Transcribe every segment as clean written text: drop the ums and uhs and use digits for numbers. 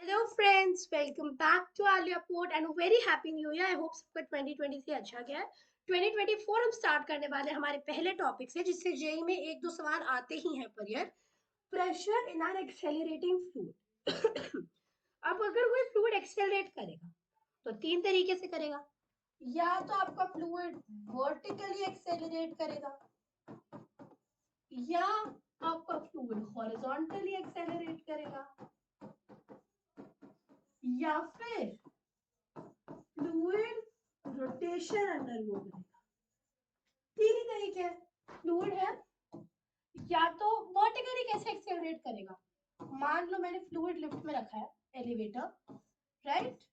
Hello friends, welcome back to Aliya port and very happy new year. I hope सबका 2023 अच्छा गया है। 2024 हम स्टार्ट करने वाले हैं हमारे पहले टॉपिक से, जिससे जेई में एक दो सवाल आते ही हैं पर यार। Pressure in an accelerating fluid. अब अगर कोई फ्लूइड एक्सेलरेट करेगा तो तीन तरीके से करेगा। या तो आपका फ्लूइड वर्टिकली एक्सेलरेट करेगा, या आपका फ्लूइड हॉरिजॉन्टली एक्सेलरेट करेगा, या फिर फ्लूइड रोटेशन अंडरगो करेगा। तीन ही तरीके हैं। फ्लूइड है, या तो वर्टिकली कैसे एक्सेलरेट करेगा। मान लो मैंने फ्लूइड लिफ्ट में रखा है, एलिवेटर, राइट,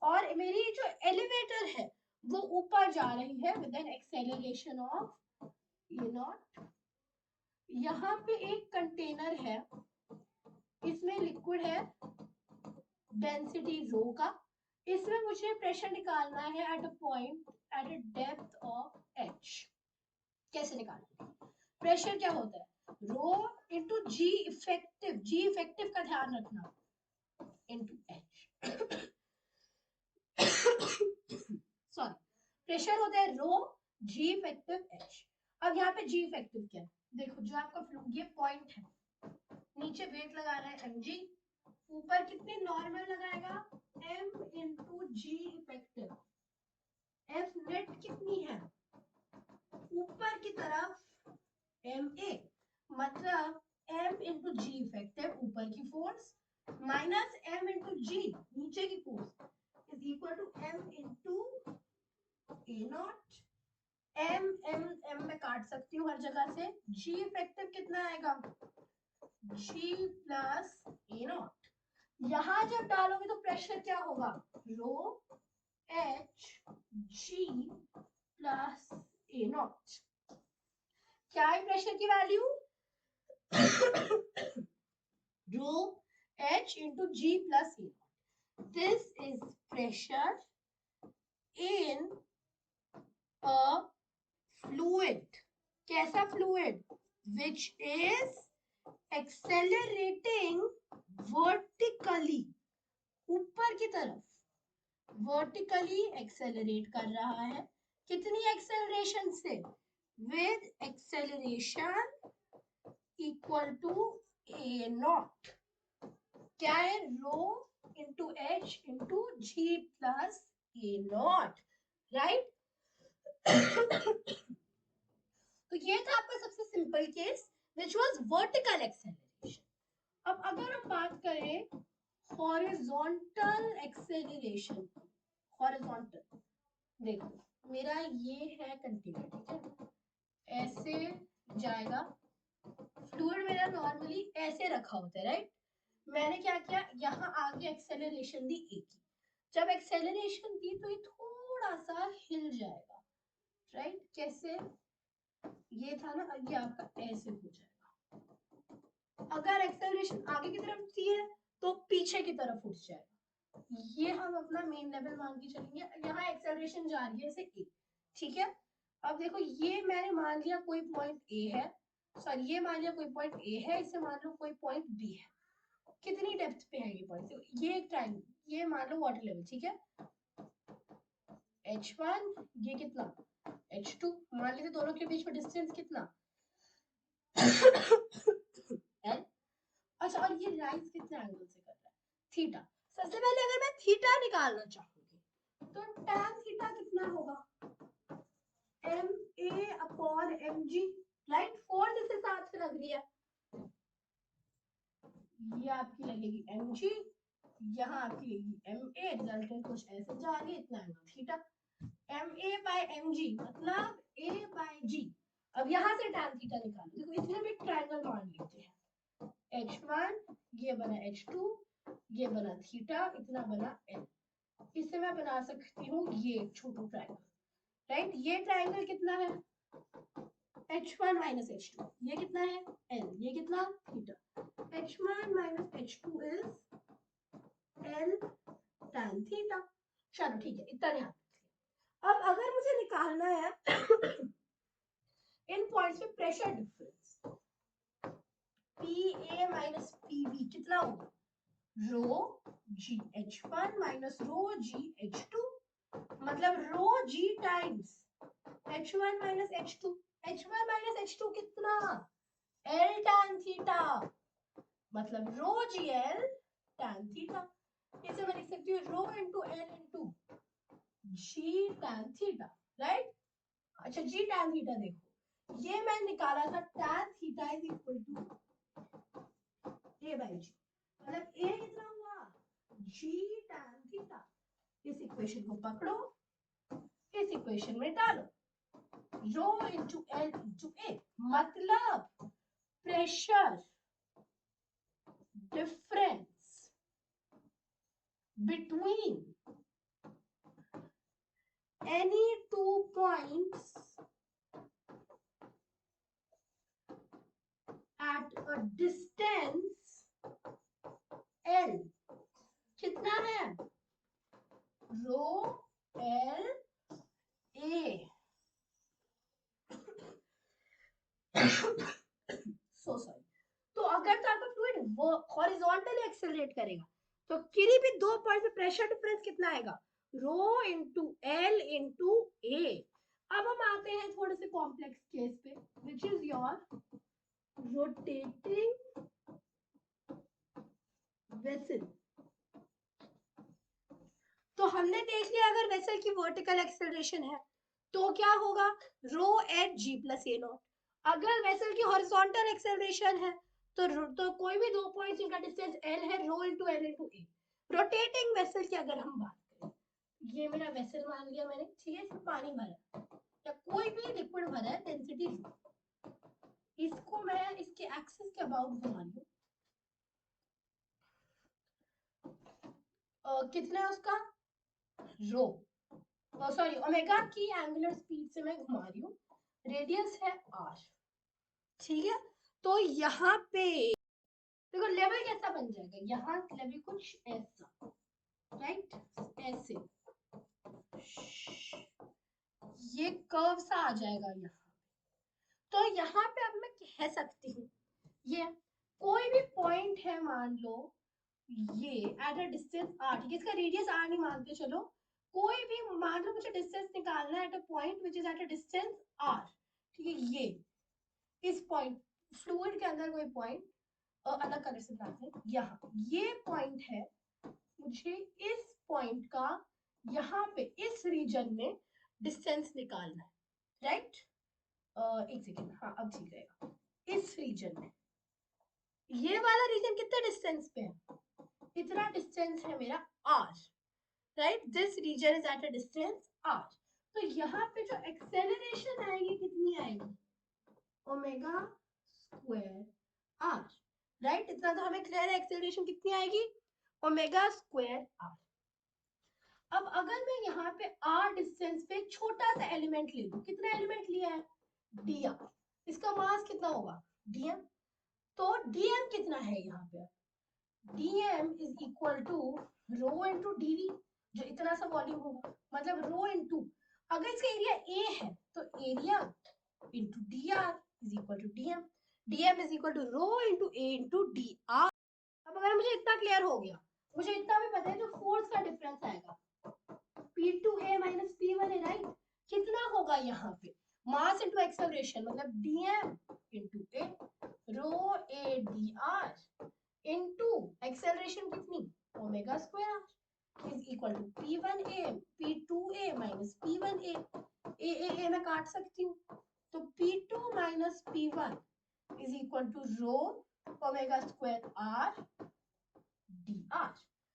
और मेरी जो एलिवेटर है वो ऊपर जा रही है with an acceleration of A not. यहाँ पे एक कंटेनर है, इसमें लिक्विड है, डेंसिटी रो का। इसमें मुझे प्रेशर निकालना है at a point at a depth of h। कैसे निकालना है? प्रेशर क्या होता है? रो इंटू जी इफेक्टिव। जी इफेक्टिव का ध्यान रखना, इंटू h। सॉरी, प्रेशर होता है रो, जी इफेक्टिव h। अब यहाँ पे जी इफेक्टिव क्या है? देखो, जो आपका ये पॉइंट है, नीचे वेट लगा रहा है mg, ऊपर कितनी नॉर्मल लगाएगा? m इंटू जी इफेक्टिव। एफ नेट कितनी है? ऊपर की तरफ ma, मतलब m इंटू जी इफेक्टिव ऊपर की force minus m into g नीचे की force is equal to m into a naught. m में काट सकती हूँ हर जगह से। g इफेक्टिव कितना आएगा? g plus a naught. यहां जब डालोगे तो प्रेशर क्या होगा? Rho h g plus a naught. क्या है प्रेशर की value? Rho h into g plus a naught. This is pressure in a fluid. कैसा fluid? Which is accelerating vertically, ऊपर की तरफ वर्टिकली एक्सेलरेट कर रहा है। कितनी एक्सेलरेशन से? With acceleration equal to a naught. क्या है? Rho into h into g plus a naught, right. तो ये था आपका सबसे simple case which was vertical acceleration. अब अगर हम बात करें हॉरिजॉन्टल एक्सेलरेशन, हॉरिजॉन्टल, देखो मेरा ये है कंटेनर, ठीक है, ऐसे जाएगा। फ्लूइड मेरा नॉर्मली ऐसे रखा होता है, राइट। मैंने क्या किया, यहाँ आगे एक्सेलरेशन दी ए की। जब एक्सेलरेशन दी तो ये थोड़ा सा हिल जाएगा, राइट। कैसे? ये था ना, ये आपका ऐसे हो जाएगा। अगर एक्सेलरेशन आगे की तरफ दी है तो पीछे की तरफ उठ जाएगा। ये हम अपना मेन लेवल मान के चलेंगे। यहाँ एक्सेलरेशन जा रही है ऐसे ए, ठीक है। अब देखो, ये मैंने मान लिया कोई पॉइंट ए है, सॉरी ये मान लिया कोई पॉइंट ए है, इसे मान लो कोई पॉइंट बी है। कितनी डेप्थ पे है ये पॉइंट? ये एक ट्रायंगल, ये मान लो वाटर लेवल, ठीक है। h1, ये कितना? h2। मान लेते दोनों के बीच में डिस्टेंस कितना? l। अच्छा, और ये राइज कितने एंगल से कर रहा है? थीटा। सबसे पहले अगर मैं थीटा निकालना चाहूंगी तो tan थीटा कितना होगा? ma upon mg, right. Force इसे साथ से लग रही है, ये आपकी लगेगी mg, यहाँ आपकी लगेगी ma। रिजल्टेंट कुछ ऐसे जा रही है, इतना angle theta. ma by mg मतलब a बाय g। अब यहाँ से tan थीटा निकालो। देखो, इतने में ट्रायंगल मान लेते हैं। h1 ये बना h2, ये बना थीटा, इतना बना l। इससे मैं बना सकती हूँ ये एक छोटा ट्रायंगल, राइट। ये ट्रायंगल कितना है? h1 माइनस h2, ये कितना है? l, ये कितना? Theta. h1 minus h2 is l tan theta. चलो ठीक है, इतना ध्यान। अब अगर मुझे निकालना है इन पॉइंट्स पे pressure difference, PA minus PB कितना होगा? रो जी H1 minus rho g H2, मतलब rho g times H1 minus H2। H1 minus H2 कितना? L tan थीटा, मतलब rho g L tan theta. इसे मैं लिख सकती हूँ rho into L into g tan theta, right. अच्छा जी tan थीटा देखो, ये मैं निकाला था tan theta is equal to A by g, मतलब A कितना हुआ? G tan theta. इस इक्वेशन को पकड़ो, इस इक्वेशन में डालो, rho into L into A, मतलब pressure difference between any 2 points at a distance L कितना है? रो L A। So sorry. तो अगर तो आपका फ्लूइड हॉरिजॉन्टली एक्सेलरेट करेगा तो किसी भी 2 पॉइंट पे प्रेशर डिफरेंस कितना आएगा? रो इंटू L इंटू A। अब हम आते हैं थोड़े से कॉम्प्लेक्स केस पे, which is your rotating vessel. तो हमने देख लिया अगर वेसल की वर्टिकल एक्सेलरेशन है तो क्या होगा? Rho h g plus a naught. अगर वेसल की हॉरिजॉन्टल एक्सेलरेशन है तो कोई भी 2 पॉइंट्स इनका डिस्टेंस L है, रो इंटू L इंटू ए। रोटेटिंग वेसल की अगर हम बात करें, ये मेरा वेसल मान लिया मैंने, ठीक है, इसमें पानी भरा या कोई भी लिक्विड भरा है, डेंसिटी रो, इसको मैं इसके एक्सिस के अबाउट घुमा रही हूँ, कितना है उसका? रो सॉरी ओमेगा की एंगुलर स्पीड से मैं घुमा रही हूँ, रेडियस है r, ठीक है। तो यहाँ पे देखो लेवल कैसा बन जाएगा, यहाँ लेवल कुछ ऐसा, राइट, ऐसे ये कर्व सा आ जाएगा यहाँ। तो यहाँ पे अब मैं कह सकती हूँ ये कोई भी पॉइंट है, मान लो ये एट अ डिस्टेंस r, ठीक है, इसका रेडियस r नहीं मानते, चलो कोई भी मान लो मुझे डिस्टेंस निकालना है at a point which is at a distance r, ठीक है, ये इस पॉइंट फ्लूइड के अंदर कोई पॉइंट, अलग कलर से बनाते हैं, यहाँ ये पॉइंट है, मुझे इस पॉइंट का यहाँ पे इस रीजन में डिस्टेंस निकालना है, राइट। एक सेकेंड, हाँ अब ठीक रहेगा। इस रीजन में ये वाला रीजन कितने डिस्टेंस पे है? इतना डिस्टेंस है मेरा r, right, this region is at a distance r। तो यहाँ पे जो एक्सेलरेशन आएगी कितनी आएगी? Omega square r, right. इतना तो हमें क्लियर है, एक्सेलरेशन कितनी आएगी? Omega square r। अब अगर मैं यहाँ पे r डिस्टेंस पे छोटा सा एलिमेंट ले लूं, कितना एलिमेंट लिया है? dr, इसका मास कितना होगा? dm। तो dm कितना है यहाँ पे? dm is equal to rho into dv, जो इतना सा वॉल्यूम होगा, मतलब रो इंटू, अगर इसका एरिया a है तो area into dr is equal to dm, dm is equal to rho into a into dr। अब अगर मुझे इतना क्लियर हो गया, मुझे इतना भी पता है जो फोर्स का डिफरेंस आएगा P2a माइनस P1a, राइट, कितना होगा यहाँ पे? मास इंटू एक्सेलरेशन, मतलब dm into a, rho a dr into acceleration कितनी? Omega square is equal to P1a P2a minus P1a, a मैं काट सकती हूँ, तो P2 minus P1 is equal to rho omega square r dr,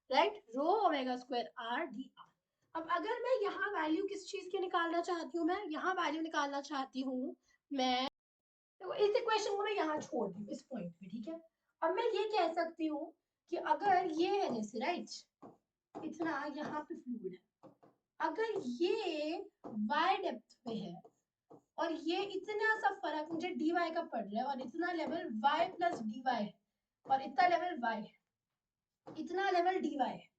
right, rho omega square r dr। अब अगर मैं यहाँ वैल्यू किस चीज की निकालना चाहती हूँ, मैं यहाँ वैल्यू निकालना चाहती हूँ, मैं तो इस इक्वेशन को मैं यहाँ छोड़ दूँ इस पॉइंट पे, ठीक है। अब मैं ये कह सकती हूँ कि अगर ये है जैसे, राइट, इतना यहाँ पे फ्लूइड है, अगर ये y डेप्थ पे है और ये इतना सा फर्क मुझे dy का पड़ रहा है और इतना लेवल y प्लस dy है और इतना लेवल y है, इतना लेवल dy है,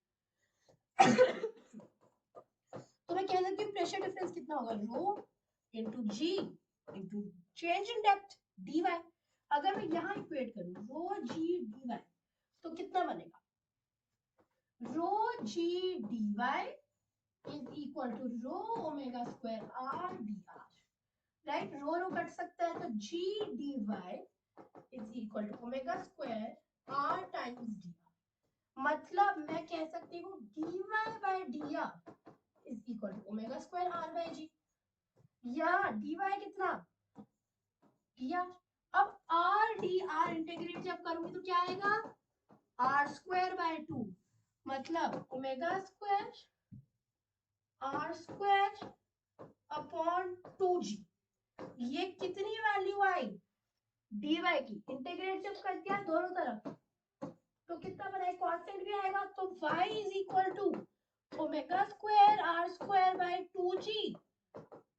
तो मैं कह सकती हूँ प्रेशर डिफरेंस कितना होगा? Rho into g into change in depth dy। अगर मैं यहाँ इक्वेट करूँ रो जी dy तो कितना बनेगा? g dy is equal to rho omega square r dr. Right, rho कट सकता है, तो g dy is equal to omega square r times dr. मतलब मैं कह सकती हूँ dy by dr is equal to omega square r by g, या dy कितना dr. अब r dr इंटीग्रेट जब करूंगी तो क्या आएगा, r स्क्वायर बाय 2, मतलब omega square r square upon 2g. ये कितनी वैल्यू आई dy की, इंटीग्रेट जब कर दिया दोनों तरफ तो कितना बना, कांस्टेंट भी आएगा, तो y is equal to omega square r square by 2g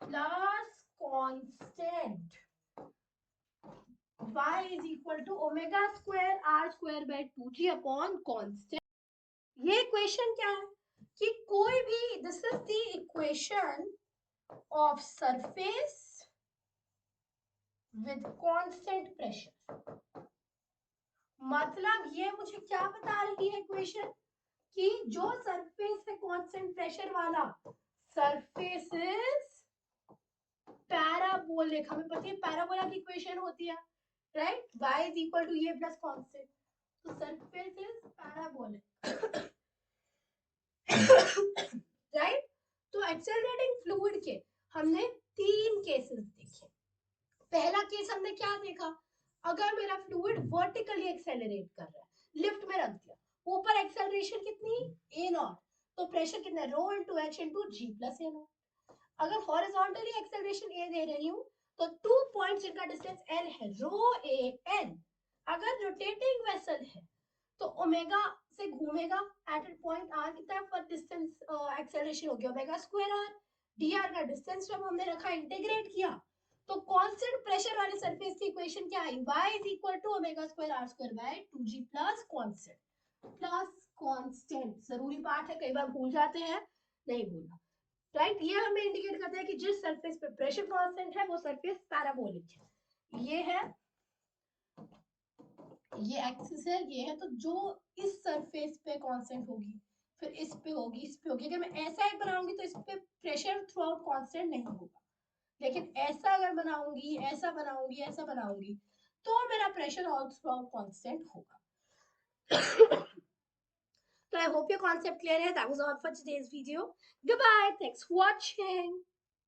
plus constant y is equal to omega square r square by 2g upon constant. ये इक्वेशन क्या है कि कोई भी, this is the equation of surface with constant pressure. मतलब ये मुझे क्या बता रही है इक्वेशन कि जो सरफेस है कांस्टेंट प्रेशर वाला, सरफेस इज पैराबोलिक. हमें पता है पैराबोला की इक्वेशन होती है, right, y is equal to ये प्लस कांस्टेंट, तो सरफेस इज पैराबोलिक. राइट, तो एक्सेलरेटिंग फ्लूइड के हमने 3 केसेस देखे. पहला केस हमने क्या देखा, अगर मेरा फ्लूइड वर्टिकली एक्सेलरेट कर रहा है, लिफ्ट में रख दिया, ऊपर एक्सेलरेशन कितनी a नॉट, तो प्रेशर कितना rho into h into g plus a naught. अगर हॉरिजॉन्टली एक्सेलरेशन a दे रही हूं तो 2 पॉइंट्स जिनका डिस्टेंस l है, रो a n. अगर रोटेटिंग वेसल है तो ओमेगा से घूमेगा एट ए पॉइंट r की तरफ, पर डिस्टेंस एक्सेलरेशन हो गया ओमेगा स्क्वायर r. dr का डिस्टेंस जब हमने रखा, इंटीग्रेट किया, तो कांस्टेंट प्रेशर वाले सरफेस की इक्वेशन क्या आई, y is equal to omega square r square by 2g plus constant. जरूरी पार्ट है, कई बार भूल जाते हैं, नहीं भूलना, राइट. ये हमें इंडिकेट करता है कि जिस सरफेस पे प्रेशर कांस्टेंट है वो सरफेस पैराबोलिक है. ये है, ये एक्सिस है, ये है, तो जो इस सरफेस पे कांस्टेंट होगी फिर इस पे होगी, इस पे होगी. अगर मैं ऐसा एक बनाऊंगी तो इस पे प्रेशर थ्रू आउट कांस्टेंट नहीं होगा, लेकिन ऐसा अगर बनाऊंगी, ऐसा बनाऊंगी, ऐसा बनाऊंगी, तो मेरा pressure all through out constant होगा. So I hope your concept clear है. That was all for today's video. Goodbye. Thanks for watching.